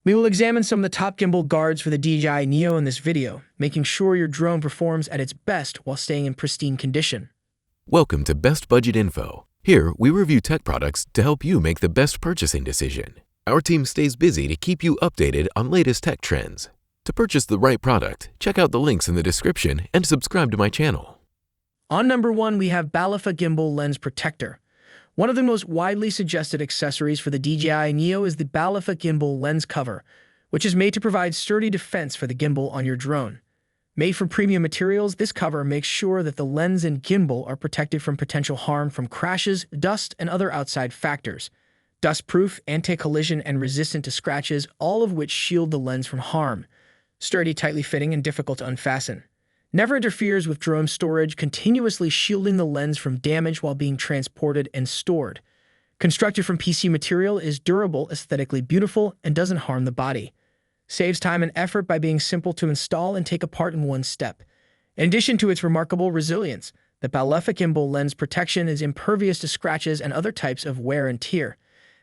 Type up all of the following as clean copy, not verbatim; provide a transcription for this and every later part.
We will examine some of the top gimbal guards for the DJI Neo in this video, making sure your drone performs at its best while staying in pristine condition. Welcome to Best Budget Info. Here, we review tech products to help you make the best purchasing decision. Our team stays busy to keep you updated on latest tech trends. To purchase the right product, check out the links in the description and subscribe to my channel. On number 1, we have Balepha Gimbal Lens Protector. One of the most widely suggested accessories for the DJI Neo is the Balepha Gimbal Lens Cover, which is made to provide sturdy defense for the gimbal on your drone. Made from premium materials, this cover makes sure that the lens and gimbal are protected from potential harm from crashes, dust, and other outside factors. Dust-proof, anti-collision, and resistant to scratches, all of which shield the lens from harm. Sturdy, tightly fitting, and difficult to unfasten. Never interferes with drone storage, continuously shielding the lens from damage while being transported and stored. Constructed from PC material, is durable, aesthetically beautiful, and doesn't harm the body. Saves time and effort by being simple to install and take apart in one step. In addition to its remarkable resilience, the Balepha Gimbal Lens Protection is impervious to scratches and other types of wear and tear.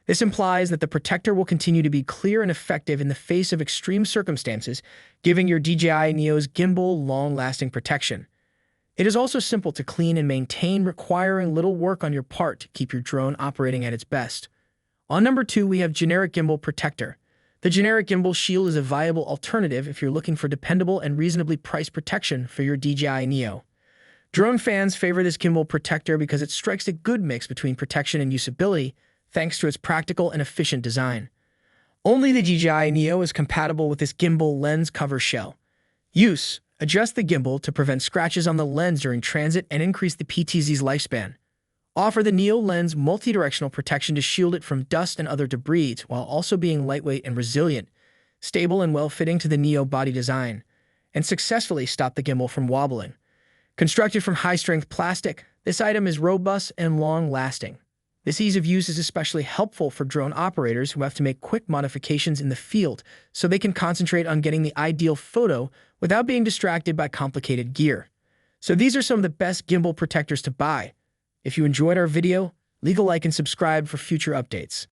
This implies that the protector will continue to be clear and effective in the face of extreme circumstances, giving your DJI Neo's gimbal long-lasting protection. It is also simple to clean and maintain, requiring little work on your part to keep your drone operating at its best. On number 2, we have Generic Gimbal Protector. The Generic Gimbal Shield is a viable alternative if you're looking for dependable and reasonably priced protection for your DJI Neo. Drone fans favor this gimbal protector because it strikes a good mix between protection and usability, thanks to its practical and efficient design. Only the DJI Neo is compatible with this gimbal lens cover shell. Use: adjust the gimbal to prevent scratches on the lens during transit and increase the PTZ's lifespan. Offer the Neo lens multi-directional protection to shield it from dust and other debris while also being lightweight and resilient, stable and well-fitting to the Neo body design, and successfully stop the gimbal from wobbling. Constructed from high-strength plastic, this item is robust and long-lasting. This ease of use is especially helpful for drone operators who have to make quick modifications in the field so they can concentrate on getting the ideal photo without being distracted by complicated gear. So these are some of the best gimbal protectors to buy. If you enjoyed our video, leave a like and subscribe for future updates.